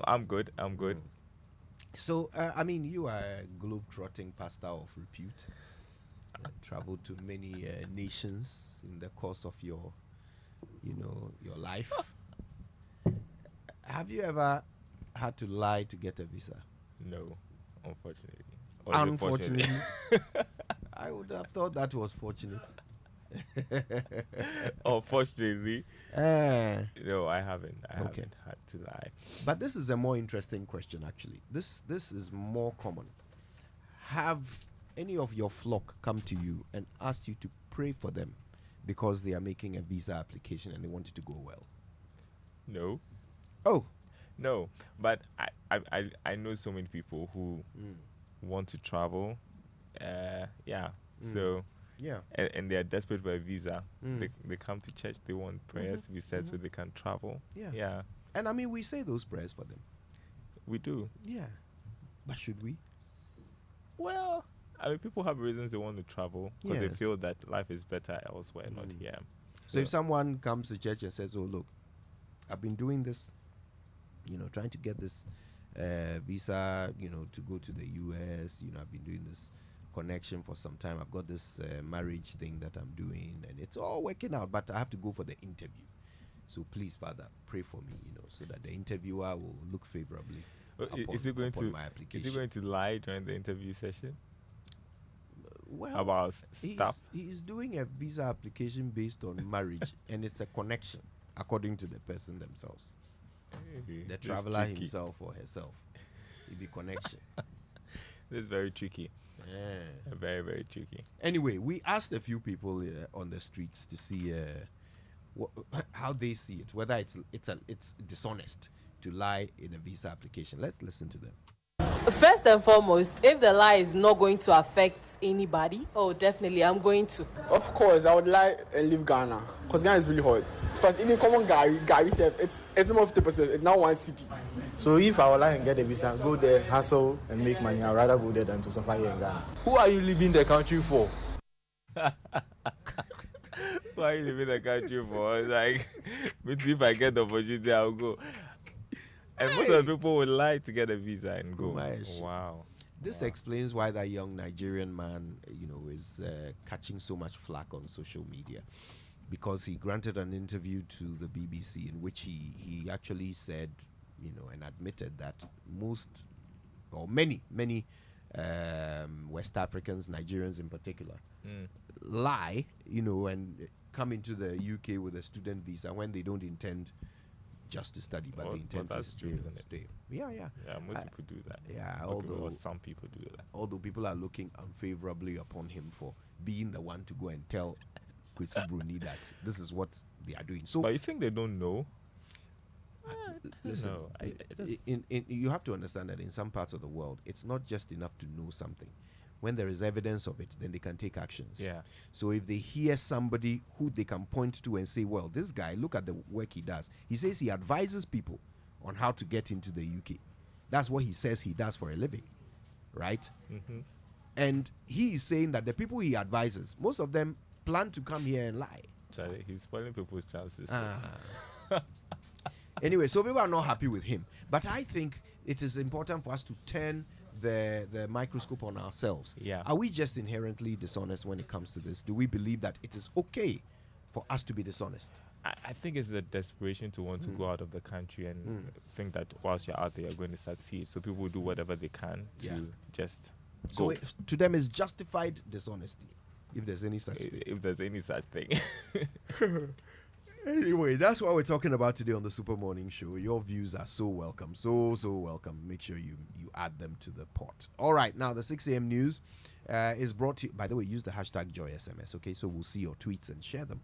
I'm good. I'm good. So, I mean, you are a globe-trotting pastor of repute, traveled to many nations in the course of your life. Have you ever had to lie to get a visa? No, unfortunately. Or is it fortunately? Unfortunately, I would have thought that was fortunate. Unfortunately, Eh, no, I haven't. I okay, haven't had to lie. but this is a more interesting question. Actually, this is more common. Have any of your flock come to you and asked you to pray for them because they are making a visa application and they want it to go well? No, Oh, no. But I know so many people who mm, want to travel. Yeah. mm, So yeah, and they are desperate for a visa. mm, They come to church. They want hmm, prayers to be said hmm, so they can travel. yeah. Yeah, And I mean, we say those prayers for them. we do. Yeah, but should we? Well, I mean, people have reasons they want to travel because they Yes. feel that life is better elsewhere, not Mm. here. So So if someone comes to church and says, "Oh, look, I've been doing this, trying to get this visa, to go to the US. I've been doing this connection for some time. I've got this marriage thing that I'm doing, and it's all working out. But I have to go for the interview. So please, Father, pray for me, so that the interviewer will look favorably is he going upon to my is he application." going to lie during the interview session Well, about stuff? he's doing a visa application based on marriage, and it's a connection according to the person themselves, the This is traveler tricky. himself or herself. It be connection. This is very tricky. Yeah. Very, very tricky. Anyway, we asked a few people on the streets to see how they see it, whether it's dishonest to lie in a visa application. Let's listen to them. First and foremost, if the lie is not going to affect anybody, oh, definitely, I'm going to. Of course, I would like and leave Ghana because Ghana is really hot. Because even common Gary said it's more 50%. It's now one city. So if I would like and get a visa, go there, hustle and make money, I'd rather go there than to suffer here in Ghana. Who are you leaving the country for? Why are you leaving the country for? It's like, but if I get the opportunity, I'll go. And most of the people would lie to get a visa and go. Kumash. Wow. This explains why that young Nigerian man, is catching so much flack on social media, because he granted an interview to the BBC in which he actually said, and admitted that most or many West Africans, Nigerians in particular, Mm. lie, and come into the UK with a student visa when they don't intend just to study, but they intend that's to true, isn't it? stay. Yeah, yeah. Yeah, most I- people do that. Yeah, Not people, although or some people do that. people are looking unfavorably upon him for being the one to go and tell Kwesi Bruni that this is what they are doing. So But you think they don't know? listen, No, I just, you have to understand that in some parts of the world, it's not just enough to know something. When there is evidence of it, then they can take actions. yeah. So if they hear somebody who they can point to and say, well, this guy, look at the work he does. He says he advises people on how to get into the UK. That's what he says he does for a living, right? Mm-hmm. And he is saying that the people he advises, most of them plan to come here and lie. Charlie, he's spoiling people's chances. Anyway, so people are not happy with him. But I think it is important for us to turn the microscope on ourselves. Yeah. Are we just inherently dishonest when it comes to this? Do we believe that it is okay for us to be dishonest? I think it's the desperation to want to go out of the country and think that whilst you're out there, you're going to succeed. So people will do whatever they can to Yeah. just So go. to them, it's justified dishonesty, if there's any such thing. If there's any such thing. Anyway, that's what we're talking about today on the Super Morning Show. Your views are so welcome, so welcome. Make sure you add them to the pot. All right, now the 6 a.m. news is brought to you. By the way, use the hashtag JoySMS, okay? So we'll see your tweets and share them.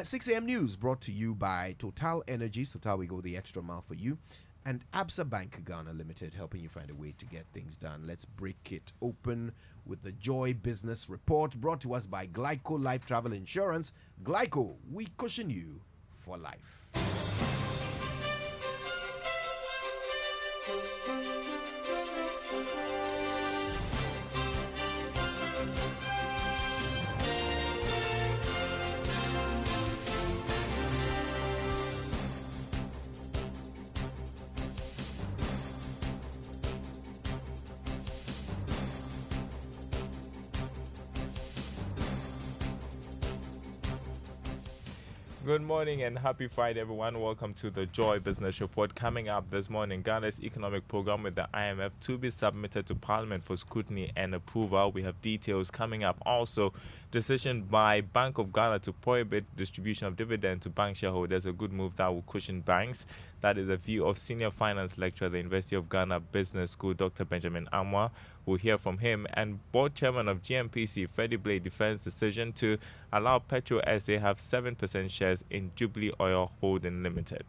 6 a.m. news brought to you by Total Energies. Total, we go the extra mile for you. And Absa Bank Ghana Limited, helping you find a way to get things done. Let's break it open with the Joy Business Report, brought to us by Glyco Life Travel Insurance. Glyco, we cushion you for life. Good morning and happy Friday, everyone. Welcome to the Joy Business Report. Coming up this morning, Ghana's economic program with the IMF to be submitted to Parliament for scrutiny and approval. We have details coming up. Also, decision by Bank of Ghana to prohibit distribution of dividend to bank shareholders, a good move that will cushion banks. That is a view of senior finance lecturer at the University of Ghana Business School, Dr. Benjamin Amwa. We'll hear from him. And board chairman of GMPC, Freddie Blade, defends decision to allow Petro SA have 7% shares in Jubilee Oil Holding Limited.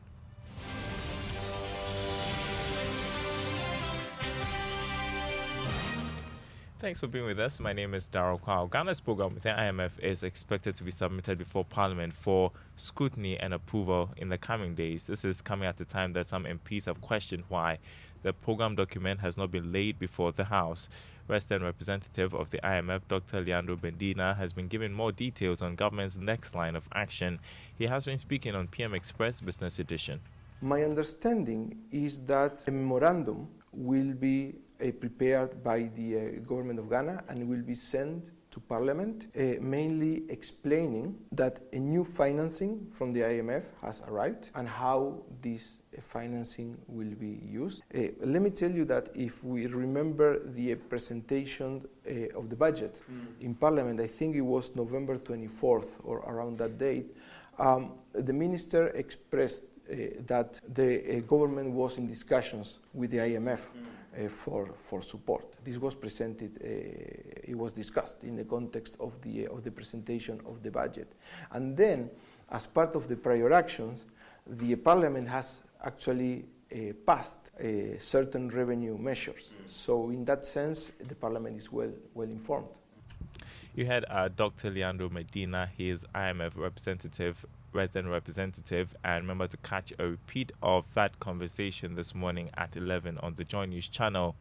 Thanks for being with us. My name is Daryl. Kwawu. Ghana's program with the IMF is expected to be submitted before Parliament for scrutiny and approval in the coming days. This is coming at the time that some MPs have questioned why the program document has not been laid before the House. Western representative of the IMF, Dr. Leandro Bendina, has been given more details on government's next line of action. He has been speaking on PM Express Business Edition. My understanding is that a memorandum will be prepared by the government of Ghana and will be sent to Parliament, mainly explaining that a new financing from the IMF has arrived and how this financing will be used. Let me tell you that if we remember the presentation of the budget in Parliament, I think it was November 24th or around that date, the minister expressed that the government was in discussions with the IMF for support. This was presented, it was discussed in the context of the presentation of the budget. And then, as part of the prior actions, the Parliament has actually passed certain revenue measures. So in that sense, the Parliament is well informed. You had Dr. Leandro Medina, he is IMF resident representative, and remember to catch a repeat of that conversation this morning at 11 on the Joy News channel.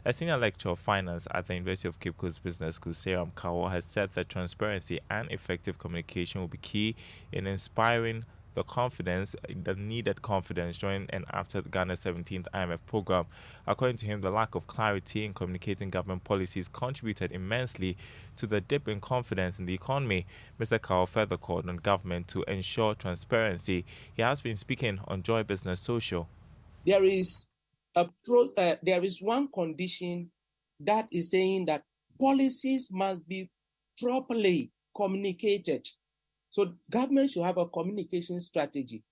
A senior lecturer of finance at the University of Cape Coast Business School, Kwawu, has said that transparency and effective communication will be key in inspiring the needed confidence during and after Ghana's 17th IMF program. According to him, the lack of clarity in communicating government policies contributed immensely to the dip in confidence in the economy. Mr. Kwawu further called on government to ensure transparency. He has been speaking on Joy Business Social. There is one condition that is saying that policies must be properly communicated. So government should have a communication strategy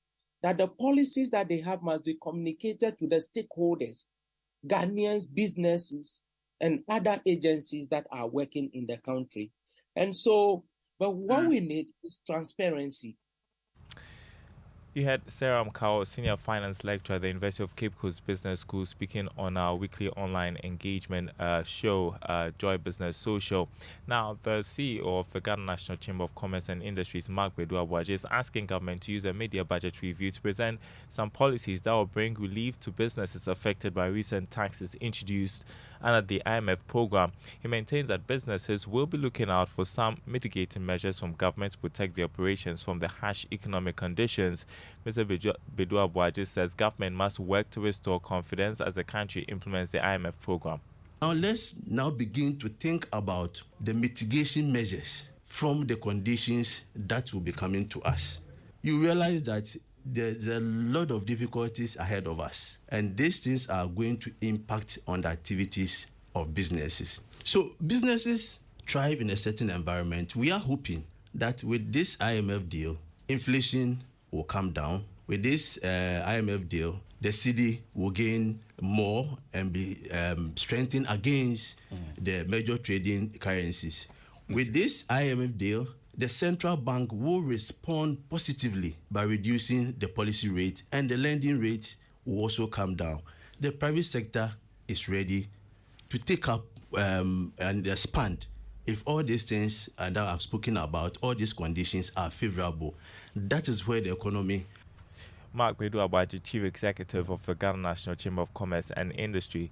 that the policies that they have must be communicated to the stakeholders, Ghanaians, businesses, and other agencies that are working in the country. And so, but what we need is transparency. You had Sarah Kwawu, senior finance lecturer at the University of Cape Coast Business School, speaking on our weekly online engagement show, Joy Business Social. Now, the CEO of the Ghana National Chamber of Commerce and Industries, Mark Bedu-Abuaje, is asking government to use a media budget review to present some policies that will bring relief to businesses affected by recent taxes introduced under the IMF program. He maintains that businesses will be looking out for some mitigating measures from government to protect their operations from the harsh economic conditions. Mr. Bedu-Abuaje says government must work to restore confidence as the country implements the IMF program. Now let's begin to think about the mitigation measures from the conditions that will be coming to us. You realize that there's a lot of difficulties ahead of us, and these things are going to impact on the activities of businesses. So businesses thrive in a certain environment. We are hoping that with this IMF deal, inflation will come down. With this IMF deal, the cedi will gain more and be strengthened against the major trading currencies. With this IMF deal, the central bank will respond positively by reducing the policy rate, and the lending rate will also come down. The private sector is ready to take up and expand if all these things that I've spoken about, all these conditions are favorable. That is where the economy. Mark Bedu-Abuaje, Chief Executive of the Ghana National Chamber of Commerce and Industry.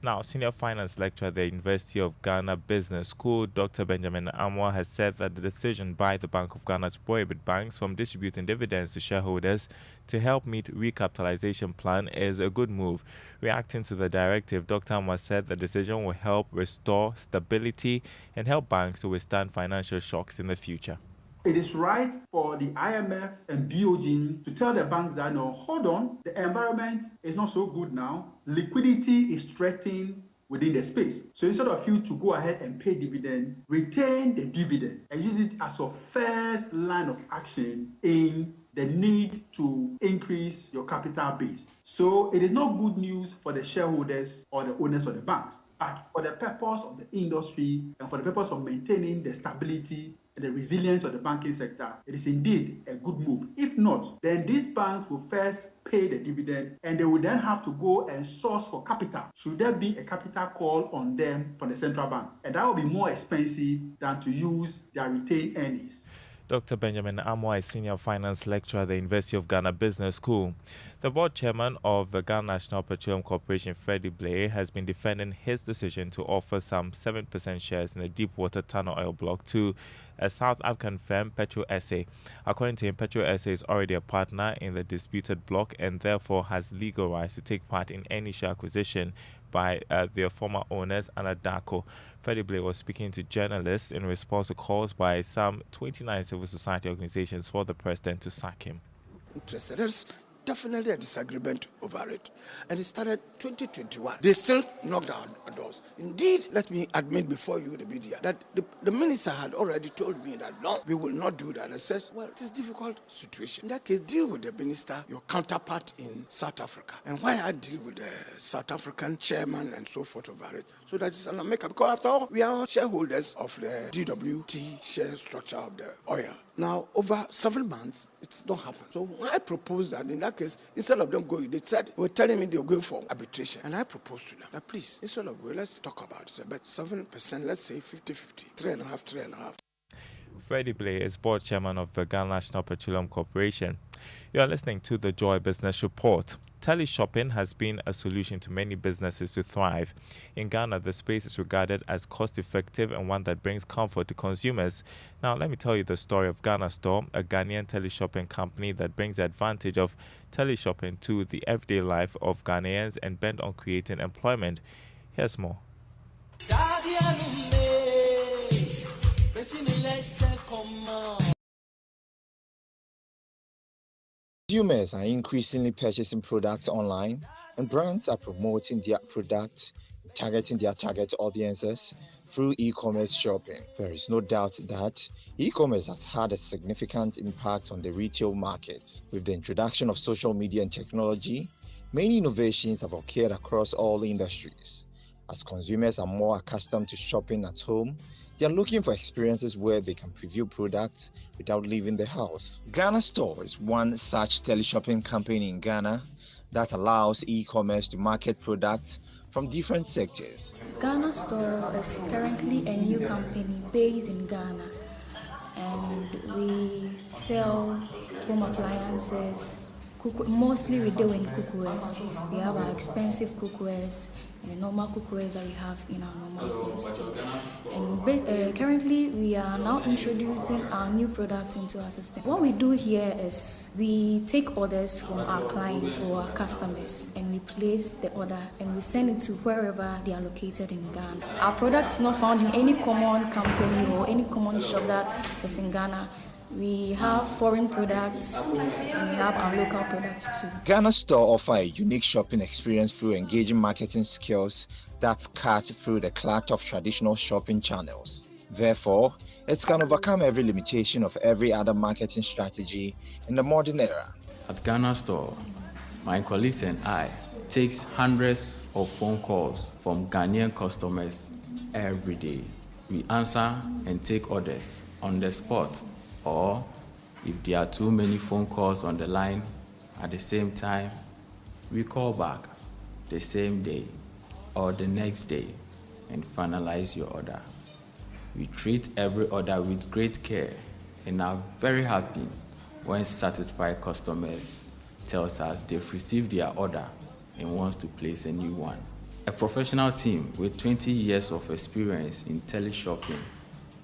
Now, Senior Finance Lecturer at the University of Ghana Business School, Dr. Benjamin Amwa, has said that the decision by the Bank of Ghana to prohibit banks from distributing dividends to shareholders to help meet recapitalization plan is a good move. Reacting to the directive, Dr. Amwa said the decision will help restore stability and help banks to withstand financial shocks in the future. It is right for the IMF and BOD to tell the banks that, no, hold on, the environment is not so good now. Liquidity is threatened within the space. So instead of you to go ahead and pay dividend, retain the dividend and use it as your first line of action in the need to increase your capital base. So it is not good news for the shareholders or the owners of the banks, but for the purpose of the industry and for the purpose of maintaining the stability and the resilience of the banking sector, it is indeed a good move. If not, then these banks will first pay the dividend and they will then have to go and source for capital. Should there be a capital call on them from the central bank? And that will be more expensive than to use their retained earnings. Dr. Benjamin Amoy, Senior Finance Lecturer at the University of Ghana Business School. The board chairman of the Ghana National Petroleum Corporation, Freddie Blay, has been defending his decision to offer some 7% shares in the Deepwater Tunnel Oil Block to a South African firm, Petro SA. According to him, Petro SA is already a partner in the disputed block and therefore has legal rights to take part in any share acquisition by their former owners under DACO. Freddie Blay was speaking to journalists in response to calls by some 29 civil society organizations for the president to sack him. There's definitely a disagreement over it. And it started 2021. They still knocked on our doors. Indeed, let me admit before you, the media, that the minister had already told me that no, we will not do that. I says, well, it is a difficult situation. In that case, deal with the minister, your counterpart in South Africa. And why I deal with the South African chairman and so forth over it? So that it's an America. Because after all, we are all shareholders of the DWT share structure of the oil. Now, over 7 months, it's not happened. So I proposed that in that case, instead of them going, they said, they were telling me they were going for arbitration. And I proposed to them that please, instead of going, let's talk about it. But 7%, let's say 50-50, 3.5. Freddie Blay is board chairman of the Ghana National Petroleum Corporation. You are listening to the Joy Business Report. Teleshopping has been a solution to many businesses to thrive. In Ghana, the space is regarded as cost-effective and one that brings comfort to consumers. Now, let me tell you the story of Ghana Store, a Ghanaian teleshopping company that brings advantage of teleshopping to the everyday life of Ghanaians and bent on creating employment. Here's more. Consumers are increasingly purchasing products online, and brands are promoting their products, targeting their target audiences through e-commerce shopping. There is no doubt that e-commerce has had a significant impact on the retail market. With the introduction of social media and technology, many innovations have occurred across all industries. As consumers are more accustomed to shopping at home, they are looking for experiences where they can preview products without leaving the house. Ghana Store is one such teleshopping company in Ghana that allows e-commerce to market products from different sectors. Ghana Store is currently a new company based in Ghana, and we sell home appliances. Mostly we deal in cookwares. We have our expensive cookwares and the normal cookwares that we have in our normal homes too. And currently we are now introducing our new products into our system. What we do here is we take orders from our clients or our customers, and we place the order and we send it to wherever they are located in Ghana. Our product is not found in any common company or any common shop that is in Ghana. We have foreign products and we have our local products too. Ghana Store offers a unique shopping experience through engaging marketing skills that cut through the clutter of traditional shopping channels. Therefore, it can overcome every limitation of every other marketing strategy in the modern era. At Ghana Store, my colleagues and I take hundreds of phone calls from Ghanaian customers every day. We answer and take orders on the spot, or if there are too many phone calls on the line at the same time, we call back the same day or the next day and finalize your order. We treat every order with great care and are very happy when satisfied customers tells us they've received their order and wants to place a new one. A professional team with 20 years of experience in teleshopping,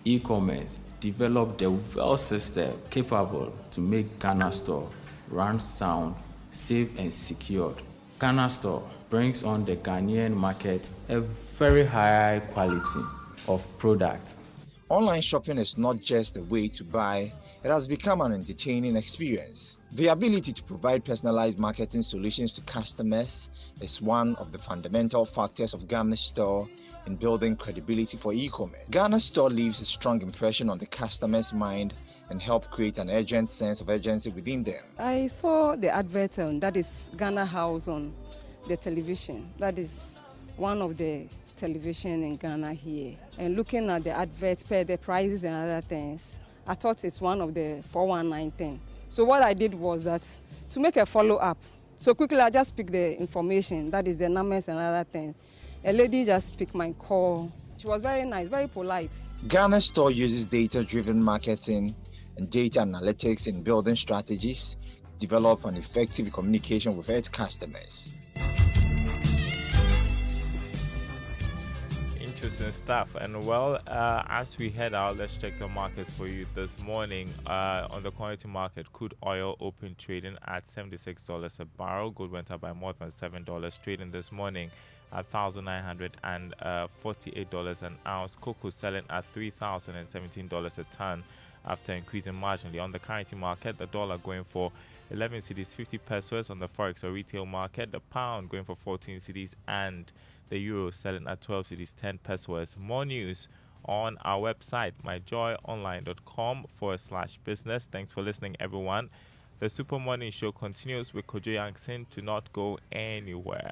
e-commerce, developed a well system capable to make Ghana Store run sound, safe and secured. Ghana Store brings on the Ghanaian market a very high quality of product. Online shopping is not just a way to buy, it has become an entertaining experience. The ability to provide personalized marketing solutions to customers is one of the fundamental factors of Ghana Store in building credibility for e-commerce. Ghana Store leaves a strong impression on the customer's mind and help create an urgent sense of urgency within them. I saw the advert that is Ghana House on the television. That is one of the television in Ghana here. And looking at the adverts, the prices and other things, I thought it's one of the 419 thing. So what I did was that to make a follow-up. So quickly I just picked the information, that is the numbers and other things. A lady just picked my call. She was very nice, very polite. Ghana Store uses data-driven marketing and data analytics in building strategies to develop an effective communication with its customers. Interesting stuff. And well, as we head out, let's check the markets for you this morning. On the commodity market, crude oil open trading at $76 a barrel. Gold went up by more than $7 trading this morning at $1,948 an ounce. Cocoa selling at $3,017 a ton after increasing marginally. On the currency market, the dollar going for 11 cedis 50 pesos. On the forex or retail market, the pound going for 14 cedis and the euro selling at 12 cedis 10 pesos. More news on our website, myjoyonline.com/business. Thanks for listening, everyone. The Super Morning Show continues with Kojo Yankson. Do not go anywhere.